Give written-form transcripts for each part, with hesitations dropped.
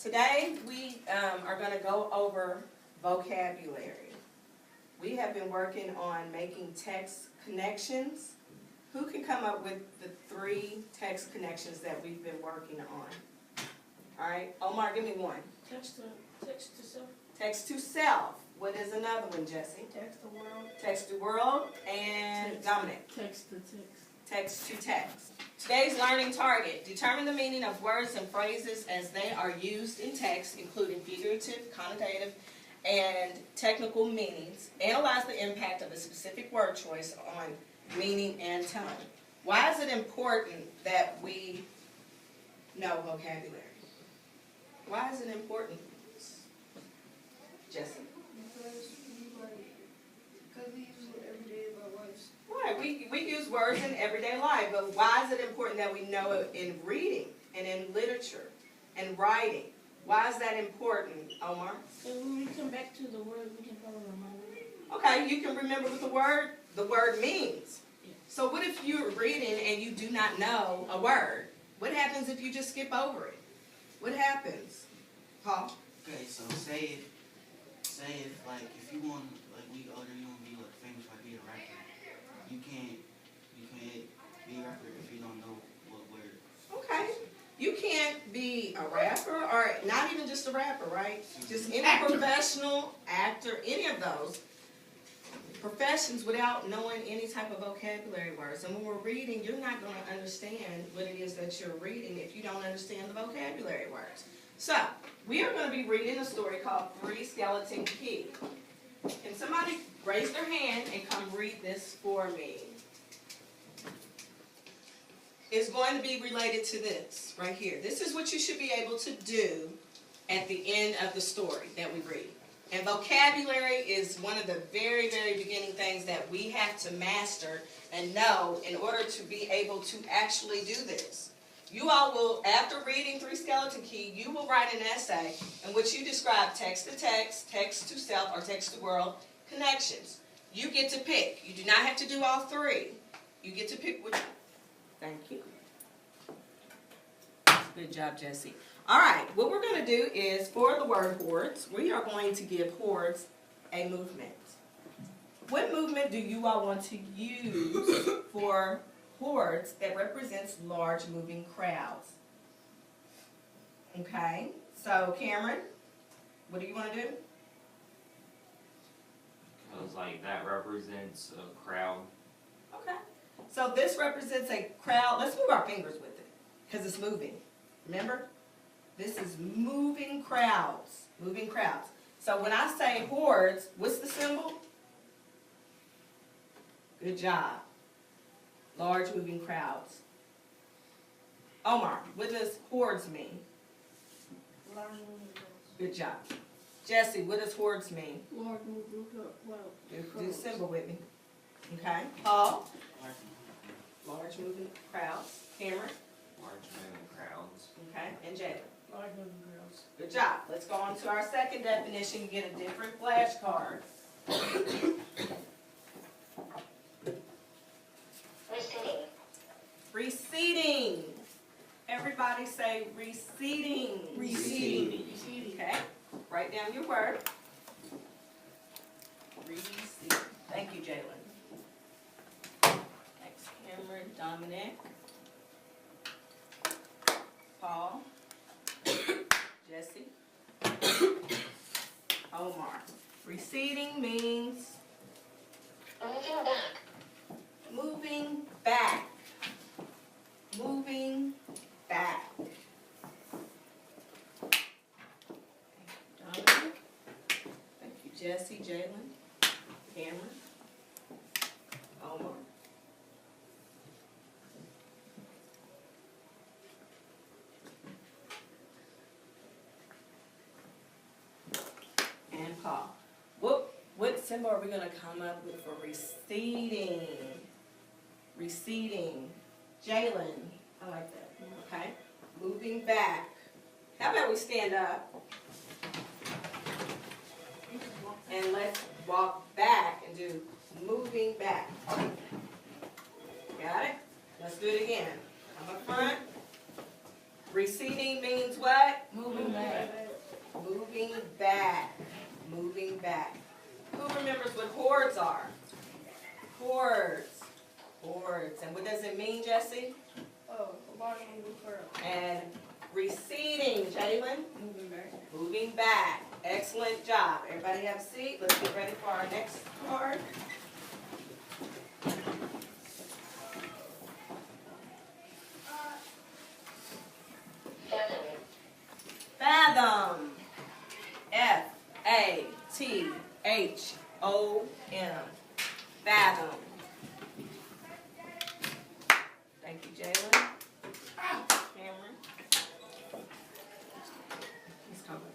Today we are going to go over vocabulary. We have been working on making text connections. Who can come up with the 3 text connections that we've been working on? All right, Omar, give me one. Text to self. Text to self. What is another one, Jesse? Text the world. Text to world. And Text. Dominic. Text to text. Text to text. Today's learning target. Determine the meaning of words and phrases as they are used in text, including figurative, connotative, and technical meanings. Analyze the impact of a specific word choice on meaning and tone. Why is it important that we know vocabulary? Why is it important? Jesse? Because we use it every day in our lives. Right, we use words in everyday life, but why is it important that we know it in reading and in literature and writing? Why is that important, Omar? So when we come back to the word, we can probably remember it. Okay, you can remember what the word means. So what if you're reading and you do not know a word? What happens if you just skip over it? What happens? Paul? Okay, so say if like if you want like we older you want to be like famous like be a rapper. You can't be a rapper if you don't know what word. Okay. You can't be a rapper or not even just a rapper, right? Just any professional, actor, any of those professions without knowing any type of vocabulary words. And when we're reading, you're not going to understand what it is that you're reading if you don't understand the vocabulary words. So, we are going to be reading a story called 3 Skeleton Key. Can somebody raise their hand and come read this for me? It's going to be related to this right here. This is what you should be able to do at the end of the story that we read. And vocabulary is one of the very, very beginning things that we have to master and know in order to be able to actually do this. You all will, after reading 3 Skeleton Key, you will write an essay in which you describe text to text, text to self, or text to world connections. You get to pick. You do not have to do all 3. You get to pick which. Thank you. Good job, Jesse. All right, what we're going to do is, for the word hordes, we are going to give hordes a movement. What movement do you all want to use for hordes that represents large moving crowds? Okay, so Cameron, what do you want to do? Because like that represents a crowd. Okay, so this represents a crowd. Let's move our fingers with it because it's moving. Remember? This is moving crowds. Moving crowds. So when I say hordes, what's the symbol? Good job. Large moving crowds. Omar, what does hordes mean? Large moving crowds. Good job. Jesse, what does hordes mean? Large moving crowds. Do the symbol with me. Okay. Paul? Large moving crowds. Cameron? Large moving crowds. Okay. And Jay? Large moving crowds. Good job. Let's go on to our second definition. You get a different flashcard. Receding. Receding. Everybody say receding. Receding. Okay. Write down your word. Receding. Thank you, Jalen. Next, Cameron, Dominic, Paul, Jesse, Omar. Receding means Moving back. moving back. Moving back. Dominic. Thank you, Jesse, Jalen, Cameron, Omar. And Paul. What symbol are we going to come up with for receding? Receding. Jalen. I like that. Okay. Moving back. How about we stand up and let's walk back and do moving back. Got it? Let's do it again. Come up front. Receding means what? Moving back. hordes are? Hordes. Hordes. And what does it mean, Jesse? Oh, a large number of crowd. And receding, Jalen. Moving back. Moving back. Excellent job. Everybody have a seat. Let's get ready for our next card. Fathom. Fathom. F-A-T-H-O-M. Fathom. Thank you, Jalen. Cameron. He's coming.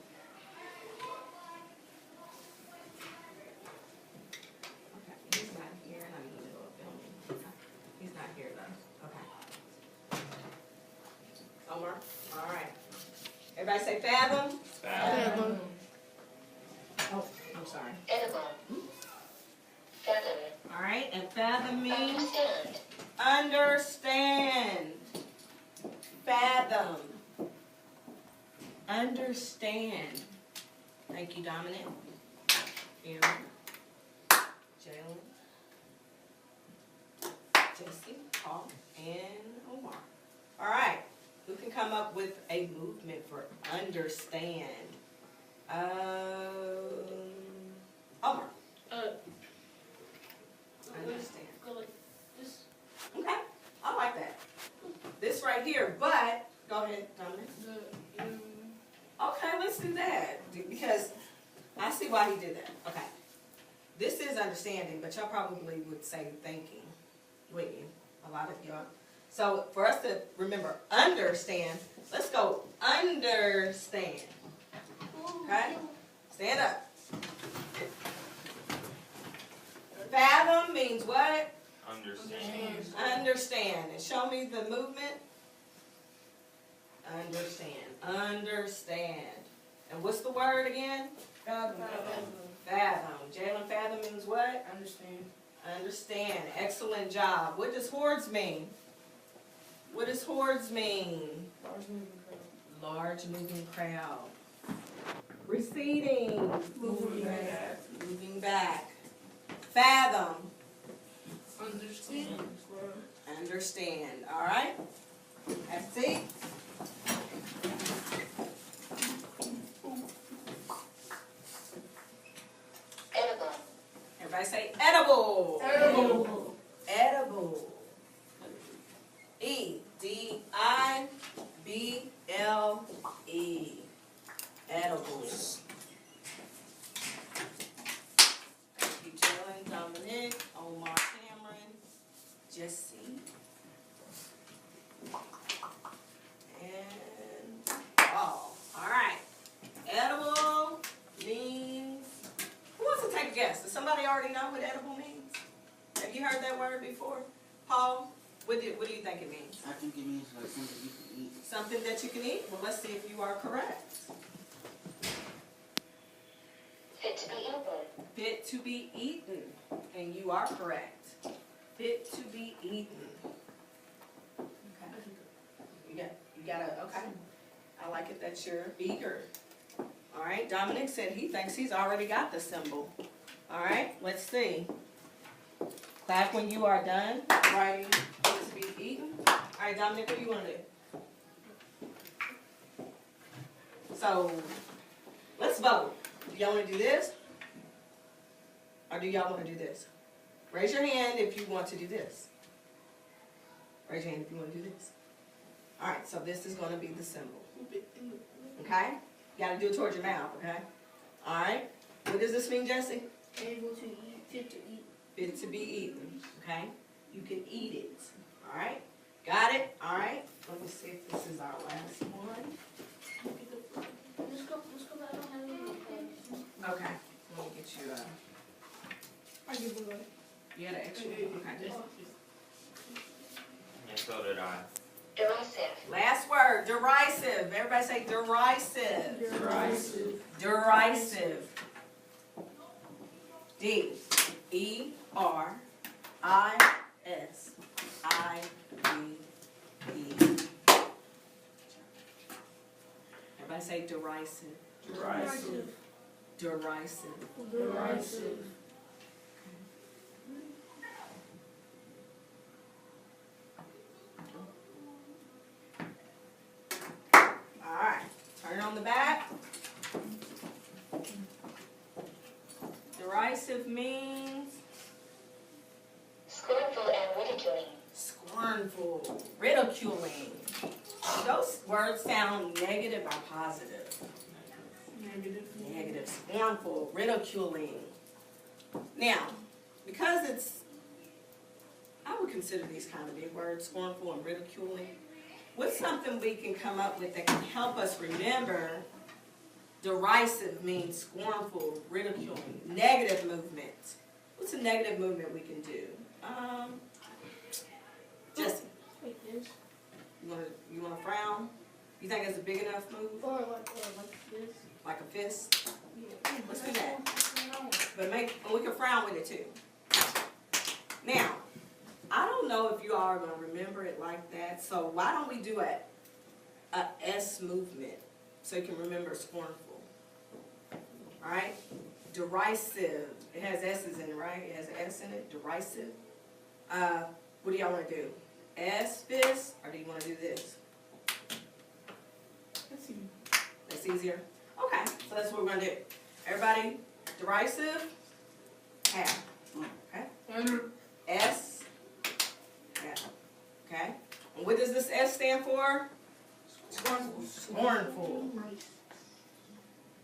Okay, he's not here, and I'm in the middle of filming. He's not here though. Okay. Omar. All right. Everybody say fathom. Fathom. Oh, I'm sorry. Edible. Fathom. All right, and fathom means Understand. understand. Fathom. Understand. Thank you, Dominic. Aaron. Jalen. Jesse. Paul. And Omar. All right. Who can come up with a movement for understand? Omar. Understand. Go like this. Okay, I like that. This right here, but, go ahead, Dominic. Okay, let's do that, because I see why he did that. Okay. This is understanding, but y'all probably would say thinking, wouldn't you? A lot of y'all. So, for us to remember understand, let's go understand. Okay? Stand up. Fathom means what? Understand. Understand. And show me the movement. Understand. Understand. And what's the word again? Fathom. Fathom. Jalen, fathom means what? Understand. Understand. Excellent job. What does hordes mean? What does hordes mean? Large moving crowd. Large moving crowd. Receding. Moving back. Moving back. Fathom. Understand. Understand. All right? Have a seat. Edible. Everybody say edible. Edible. Edible. E-D-I-B-L-E. Edibles. Thank you, Jalen, Dominic, Omar, Cameron, Jesse, and Paul. All right. Edible means, who wants to take a guess? Does somebody already know what edible means? Have you heard that word before? Paul, what do you think it means? I think it means like something you can eat. Something that you can eat? Well, let's see if you are correct. Fit to be eaten. Fit to be eaten. And you are correct. Fit to be eaten. Okay. You gotta, okay. I like it that you're eager. All right, Dominic said he thinks he's already got the symbol. All right, let's see. Clap when you are done writing fit to be eaten. All right, Dominic, what do you want to do? So, let's vote. Do y'all want to do this? Or do y'all want to do this? Raise your hand if you want to do this. Raise your hand if you want to do this. All right, so this is going to be the symbol. Okay? You got to do it towards your mouth, okay? All right? What does this mean, Jesse? Able to eat. Fit to eat. Fit to be eaten, okay? You can eat it, all right? Got it? All right? Let me see if this is our last one. Let's go back. I don't have any more. Okay, let me get you I give it away. you had an extra one? Okay. And so did I. Derisive. Last word, derisive. Everybody say derisive. Derisive. Derisive. D-E-R-I-S-I-V-E. Everybody say derisive. Derisive. Derisive. Derisive. on the back. Derisive means Scornful and ridiculing. scornful, ridiculing. Do those words sound negative or positive? Negative. Negative, scornful, ridiculing. Now, because I would consider these kind of big words, scornful and ridiculing. What's something we can come up with that can help us remember? Derisive means scornful, ridiculing, negative movement. What's a negative movement we can do? Jesse, Like this. you wanna frown? You think it's a big enough move? Or like this. Like a fist? Yeah. Let's do that. But we can frown with it too. Now, I don't know if you all are gonna remember it like that, so why don't we do a S movement so you can remember scornful? Alright? Derisive. It has S's in it, right? It has an S in it. Derisive. What do y'all wanna do? S fist, or do you wanna do this? That's easier? Okay, so that's what we're gonna do. Everybody, derisive, half. Okay? S, half. Okay? And what does this S stand for? Scornful. Scornful.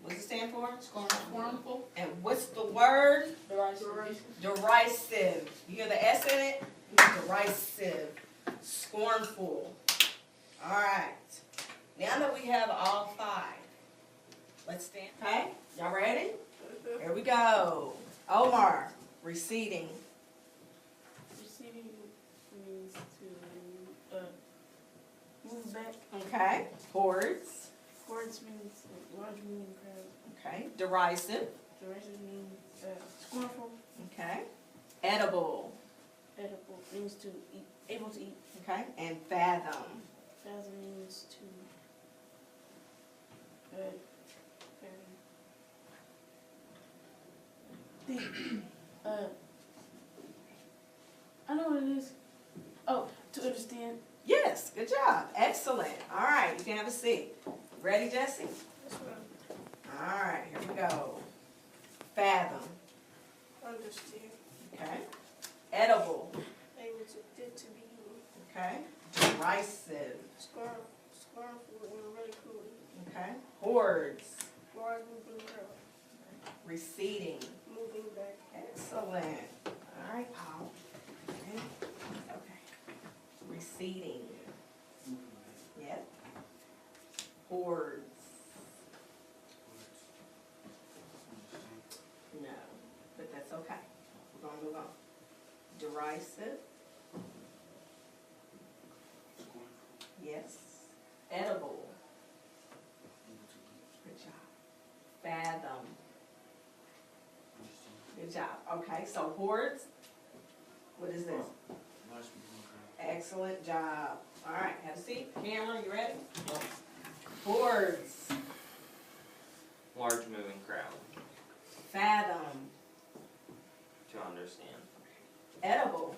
What does it stand for? Scornful. And what's the word? Derisive. Derisive. You hear the S in it? Derisive. Scornful. Alright. Now that we have all five, let's stand. Okay? Y'all ready? Here we go. Omar, receding. Receding means to move back. Okay. Hordes. Hordes means large moving crowd. Okay. Derisive. Derisive means scornful. Okay. Edible. Edible means to eat, able to eat. Okay. And fathom. Fathom means to I know what it is. Oh, to understand. Yes. Good job. Excellent. All right. You can have a seat. Ready, Jesse? That's what All right. Here we go. Fathom. I understand. Okay. Edible. Able to get to be Okay. Derisive. scornful and ridiculing. Okay. Hordes. Large moving crowd. Receding. Moving back. Excellent. All right, Paul. Okay. Okay. Receding. Yep. Hordes. No, but that's okay. We're gonna move on. Derisive. Yes. Edible. Good job. Fathom. Good job. Okay, so hordes. What is this? Excellent job. All right, have a seat. Cameron, you ready? Hordes. Large moving crowd. Fathom. To understand. Edible.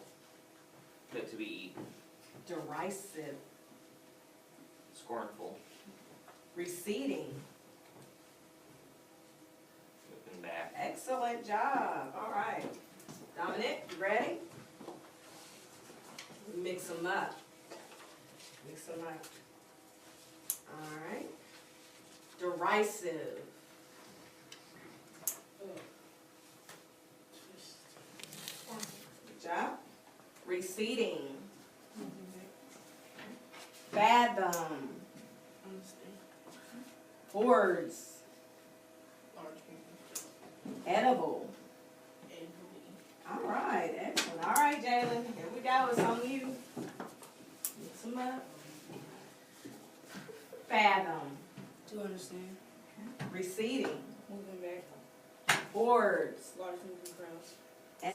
Fit to be eaten. Derisive. Scornful. Receding. Moving back. Excellent job. All right. Dominic, you ready? Mix them up. Mix them up. All right. Derisive. Good job. Receding. Fathom. Understand. Hordes. Large moving Edible. crowd. Able to eat. All right, excellent. All right, Jalen, here we go. It's on you. Mix them up. Fathom. To understand. Receding. Moving back. Hordes. Large moving crowds.